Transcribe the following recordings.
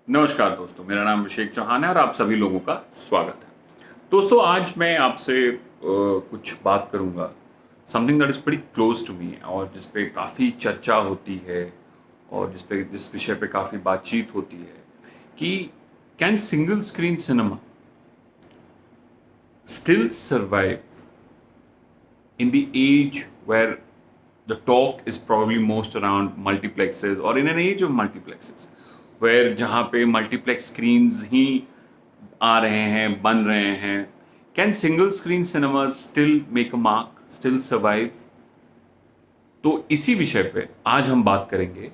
नमस्कार दोस्तों, मेरा नाम अभिषेक चौहान है और आप सभी लोगों का स्वागत है। दोस्तों, आज मैं आपसे कुछ बात करूंगा, something that is very close to me, और जिस पे काफ़ी चर्चा होती है और जिस विषय पे काफ़ी बातचीत होती है कि can single screen cinema still survive in the age where the talk is probably most around multiplexes, or in an age of multiplexes where जहाँ पे multiplex screens ही आ रहे हैं, बन रहे हैं, can single screen cinemas still make a mark, still survive? तो इसी विषय पे आज हम बात करेंगे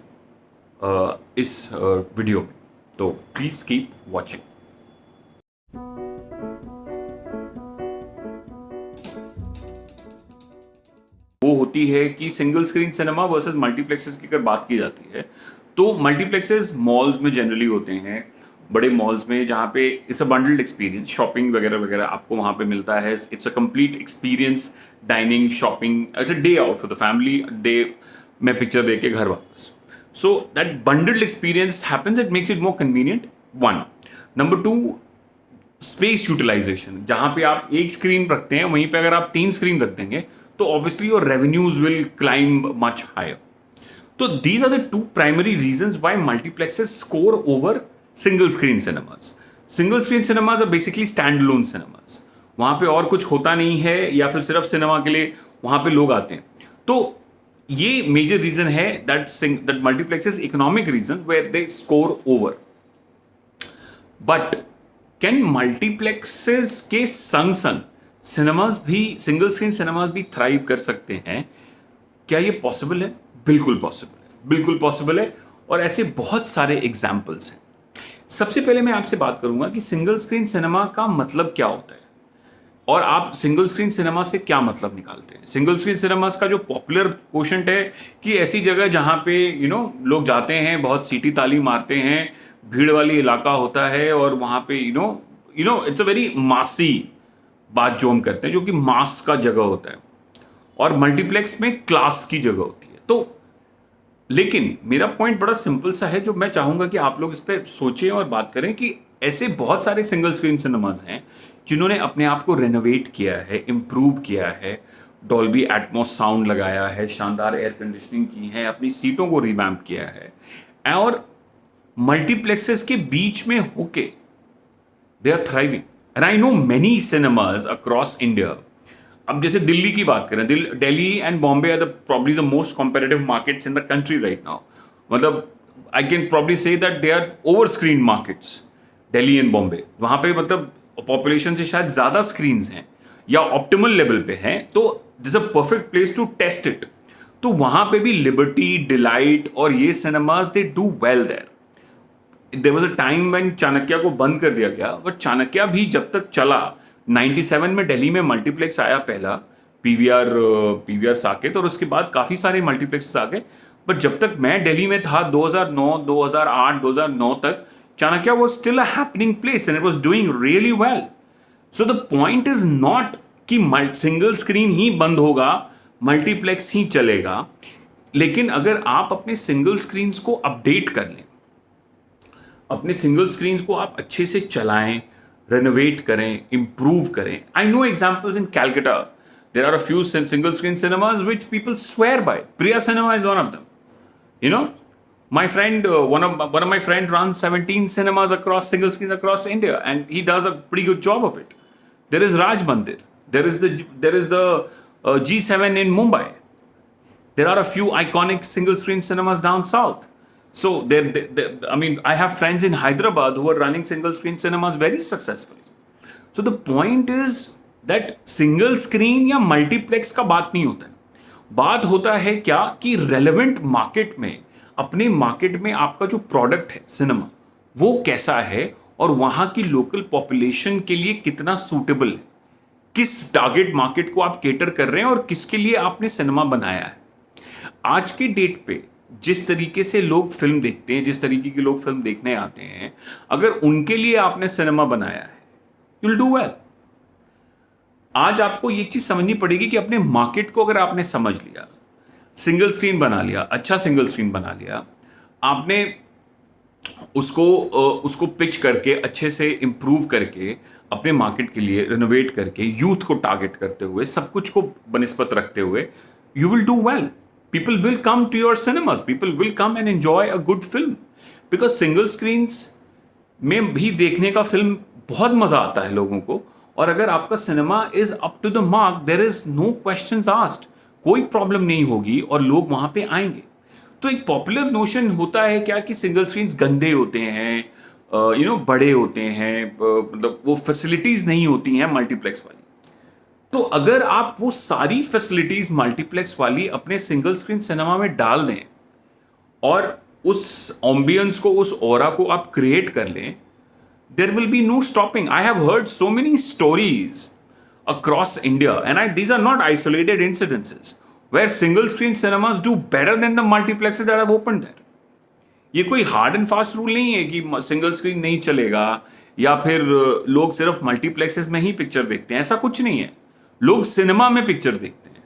इस वीडियो में, तो प्लीज कीप वॉचिंग। वो होती है कि single screen cinema versus multiplexes की अगर बात की जाती है तो मल्टीप्लेक्सेस मॉल्स में जनरली होते हैं, बड़े मॉल्स में, जहाँ पे it's a bundled experience, shopping वगैरह वगैरह आपको वहाँ पे मिलता है। It's a complete experience, dining, shopping, it's a day out for the family, day में पिक्चर देख के घर वापस। So that bundled experience happens, it makes it more convenient, one. Number two, space utilisation, जहां पे आप एक स्क्रीन रखते हैं वहीं पे अगर आप 3 स्क्रीन रख देंगे तो obviously your revenues will climb much higher. तो these are the two primary reasons why multiplexes score over single screen cinemas. Single screen cinemas are basically standalone cinemas, वहां पे और कुछ होता नहीं है या फिर सिर्फ सिनेमा के लिए वहां पे लोग आते हैं। तो ये मेजर रीजन है that multiplexes economic reason where they score over. But can multiplexes के संग संग सिनेमाज भी, सिंगल स्क्रीन सिनेमाज भी थ्राइव कर सकते हैं? क्या ये पॉसिबल है? बिल्कुल पॉसिबल है, बिल्कुल पॉसिबल है, और ऐसे बहुत सारे एग्जाम्पल्स हैं। सबसे पहले मैं आपसे बात करूंगा कि सिंगल स्क्रीन सिनेमा का मतलब क्या होता है और आप सिंगल स्क्रीन सिनेमा से क्या मतलब निकालते हैं। सिंगल स्क्रीन सिनेमास का जो पॉपुलर क्वेश्चन है कि ऐसी जगह जहाँ पे लोग जाते हैं, बहुत सीटी ताली मारते हैं, भीड़ वाली इलाका होता है, और वहाँ पे इट्स अ वेरी मासी बात जो हम करते हैं, जो कि मास का जगह होता है, और मल्टीप्लेक्स में क्लास की जगह होती है। तो लेकिन मेरा पॉइंट बड़ा सिंपल सा है, जो मैं चाहूंगा कि आप लोग इस पर सोचें और बात करें कि ऐसे बहुत सारे सिंगल स्क्रीन सिनेमाज हैं जिन्होंने अपने आप को रेनोवेट किया है, इम्प्रूव किया है, डॉल्बी एटमॉस साउंड लगाया है, शानदार एयर कंडीशनिंग की है, अपनी सीटों को रिवैम्प किया है, और मल्टीप्लेक्सेस के बीच में होके they are thriving. And I know many cinemas across India. अब जैसे दिल्ली की बात करें, Delhi and Bombay are the probably the most competitive markets in the country right now. मतलब I can probably say that they are over screen markets, Delhi and Bombay. वहाँ पे मतलब population से शायद ज़्यादा स्क्रीन्स हैं या ऑप्टिमल लेवल पे हैं, तो this a perfect place to test it. तो वहाँ पे भी लिबर्टी, डिलाइट और ये cinemas they do well there. There was a time when Chanakya को बंद कर दिया गया, बट चाणक्य भी जब तक चला, 97 में दिल्ली में मल्टीप्लेक्स आया पहला, पीवीआर साकेत, और उसके बाद काफ़ी सारे मल्टीप्लेक्स आ गए। बट जब तक मैं दिल्ली में था 2009, 2008, 2009 तक, Chanakya was still a happening place and it was doing really well. So the point is not कि सिंगल स्क्रीन ही बंद होगा, मल्टीप्लेक्स ही चलेगा। लेकिन अगर आप अपने सिंगल स्क्रीन को अपडेट कर लें, अपने सिंगल स्क्रीन को आप अच्छे से चलाएं, रेनोवेट करें, इम्प्रूव करें। I know examples in Calcutta, there are a few single screen cinemas which people swear by. Priya cinema is one of them. You know, my friend, one of my friend runs 17 cinemas across single screens across India, and he does a pretty good job of it. There is Raj Mandir. There is the G7 in Mumbai. There are a few iconic single screen cinemas down south. So I mean, I have friends in Hyderabad who are running single screen cinemas very successfully. So the point is that single screen या multiplex का बात नहीं होता है। बात होता है क्या कि रेलेवेंट मार्केट में, अपने मार्केट में आपका जो प्रोडक्ट है सिनेमा, वो कैसा है और वहां की लोकल पॉपुलेशन के लिए कितना सूटेबल है, किस टारगेट मार्केट को आप केटर कर रहे हैं और किसके लिए आपने सिनेमा बनाया है। आज के डेट पे जिस तरीके से लोग फिल्म देखते हैं, जिस तरीके के लोग फिल्म देखने आते हैं, अगर उनके लिए आपने सिनेमा बनाया है, यू विल डू वेल। आज आपको ये चीज समझनी पड़ेगी कि अपने मार्केट को अगर आपने समझ लिया, सिंगल स्क्रीन बना लिया, अच्छा सिंगल स्क्रीन बना लिया आपने, उसको पिच करके अच्छे से इम्प्रूव करके अपने मार्केट के लिए रिनोवेट करके यूथ को टारगेट करते हुए सब कुछ को बनिस्पत रखते हुए you will do well. People will come to your cinemas, people will come and enjoy a good film, because single screens में भी देखने का फिल्म बहुत मजा आता है लोगों को. और अगर आपका cinema is up to the mark, there is no questions asked, कोई प्रॉब्लम नहीं होगी और लोग वहां पे आएंगे. तो एक पॉपुलर नोशन होता है क्या कि सिंगल स्क्रीन्स गंदे होते हैं, बड़े होते हैं, मतलब वो फैसिलिटीज नहीं होती हैं मल्टीप्लेक्स वाली. तो अगर आप वो सारी फैसिलिटीज मल्टीप्लेक्स वाली अपने सिंगल स्क्रीन सिनेमा में डाल दें और उस ऑम्बियंस को, उस ऑरा को आप क्रिएट कर लें, there will be no stopping. I have heard so many stories across India, and these are not isolated incidences, where single screen cinemas do better than the multiplexes that have opened there. ये कोई hard and fast rule नहीं है कि single screen नहीं चलेगा या फिर लोग सिर्फ मल्टीप्लेक्सेस में ही पिक्चर देखते हैं. ऐसा कुछ नहीं है. लोग सिनेमा में पिक्चर देखते हैं,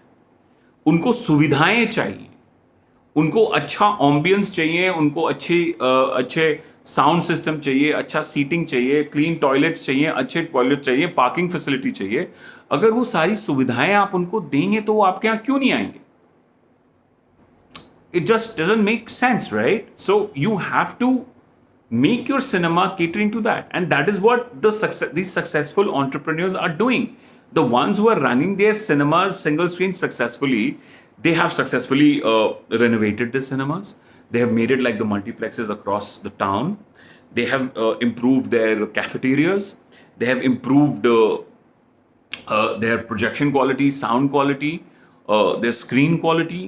उनको सुविधाएं चाहिए, उनको अच्छा ऑम्बियंस चाहिए, उनको अच्छे साउंड सिस्टम चाहिए, अच्छा सीटिंग चाहिए, क्लीन टॉयलेट्स चाहिए, अच्छे टॉयलेट चाहिए, पार्किंग फैसिलिटी चाहिए. अगर वो सारी सुविधाएं आप उनको देंगे तो वो आपके यहाँ क्यों नहीं आएंगे? It just doesn't make sense, right? So you have to make your cinema catering to that, and that is what these successful entrepreneurs are doing. The ones who are running their cinemas single screen successfully, they have successfully renovated the cinemas. They have made it like the multiplexes across the town. They have improved their cafeterias. They have improved their projection quality, sound quality, their screen quality.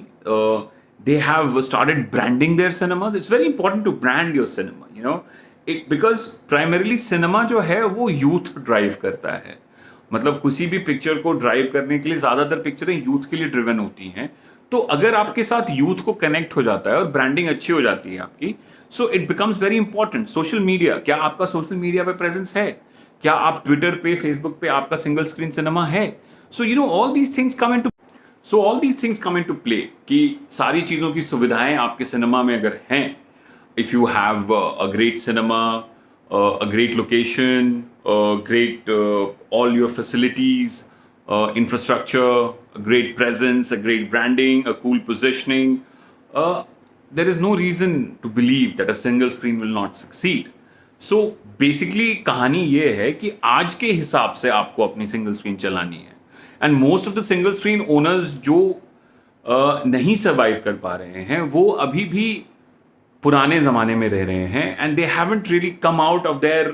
They have started branding their cinemas. It's very important to brand your cinema, because primarily cinema जो है वो youth drive करता है. मतलब किसी भी picture को drive करने के लिए ज़्यादातर पिक्चरें यूथ के लिए ड्रिवन होती हैं. तो अगर आपके साथ यूथ को कनेक्ट हो जाता है और ब्रांडिंग अच्छी हो जाती है आपकी, so it becomes very important. Social media, क्या आपका सोशल मीडिया पे प्रेजेंस है? क्या आप ट्विटर पे, फेसबुक पे आपका सिंगल स्क्रीन सिनेमा है? So all these things come into play कि सारी चीज़ों की सुविधाएं आपके सिनेमा में अगर हैं, if you have a great cinema, a great location, great all your facilities, infrastructure, a great presence, a great branding, a cool positioning, there is no reason to believe that a single screen will not succeed. So basically कहानी ये है कि आज के हिसाब से आपको अपनी सिंगल स्क्रीन चलानी है. And most of the single screen owners जो नहीं सर्वाइव कर पा रहे हैं वो अभी भी पुराने ज़माने में रह रहे हैं, and they haven't really come out of their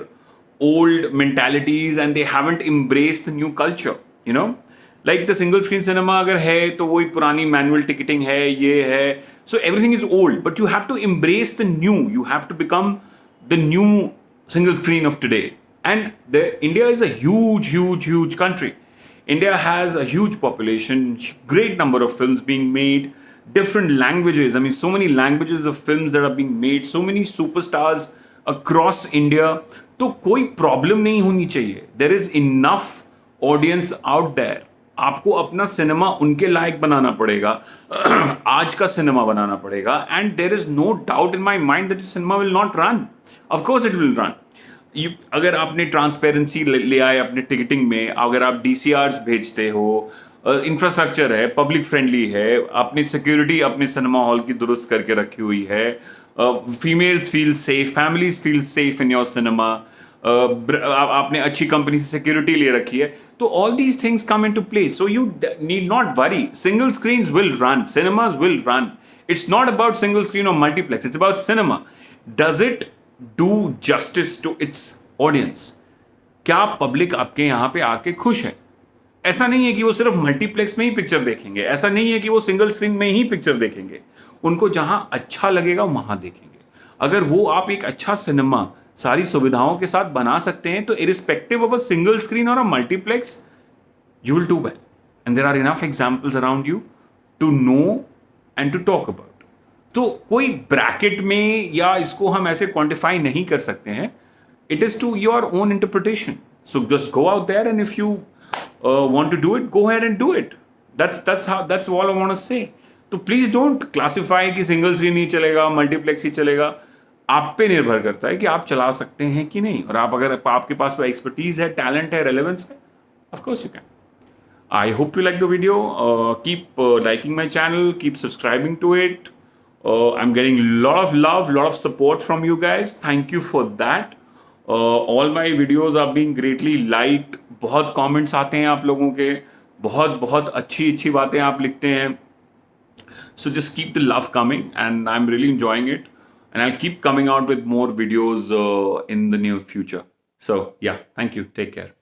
old mentalities and they haven't embraced the new culture. Like the single screen cinema अगर है तो वही पुरानी मैनुअल टिकटिंग है, ये है, so everything is old, but you have to embrace the new, you have to become the new single screen of today. And India is a huge country. India has a huge population, great number of films being made, different languages. I mean, so many languages of films that are being made, so many superstars across India. तो कोई problem नहीं होनी चाहिए. There is enough audience out there. आपको अपना cinema उनके लायक बनाना पड़ेगा, आज का सिनेमा बनाना पड़ेगा. And there is no doubt in my mind that the cinema will not run. Of course it will run. अगर आपने ट्रांसपेरेंसी ले आए अपने टिकटिंग में, अगर आप DCRs भेजते हो, इंफ्रास्ट्रक्चर है, पब्लिक फ्रेंडली है, आपने सिक्योरिटी अपने सिनेमा हॉल की दुरुस्त करके रखी हुई है, females feel safe, families feel safe in your cinema, आपने अच्छी कंपनी से सिक्योरिटी ले रखी है, तो all these things come into play. So you need not worry. Single screens will run, cinemas will run. It's not about single screen or multiplex, it's about cinema. Does it do justice to its audience? क्या public आपके यहाँ पे आके खुश है? ऐसा नहीं है कि वो सिर्फ मल्टीप्लेक्स में ही पिक्चर देखेंगे, ऐसा नहीं है कि वो सिंगल स्क्रीन में ही पिक्चर देखेंगे. उनको जहाँ अच्छा लगेगा वहाँ देखेंगे. अगर वो आप एक अच्छा सिनेमा सारी सुविधाओं के साथ बना सकते हैं तो irrespective of a single screen और a multiplex, you will do well. And there are enough examples around you to know and to talk about. तो कोई ब्रैकेट में या इसको हम ऐसे क्वांटिफाई नहीं कर सकते हैं. It is to your own interpretation. So just go out there and if you want to do it, go ahead and do it. that's all I want to say. तो प्लीज डोंट क्लासिफाई कि single screen ही चलेगा, multiplex ही चलेगा. आप पे निर्भर करता है कि आप चला सकते हैं कि नहीं, और आप अगर आपके पास वो एक्सपर्टीज है, टैलेंट है, रेलेवेंस है, of course you can. I hope you like the video. Keep liking my channel. Keep subscribing to it. I'm getting a lot of love, lot of support from you guys. Thank you for that. All my videos are being greatly liked. बहुत comments आते हैं आप लोगों के, बहुत बहुत अच्छी अच्छी बातें आप लिखते हैं. So just keep the love coming, and I'm really enjoying it. And I'll keep coming out with more videos in the near future. So yeah, thank you. Take care.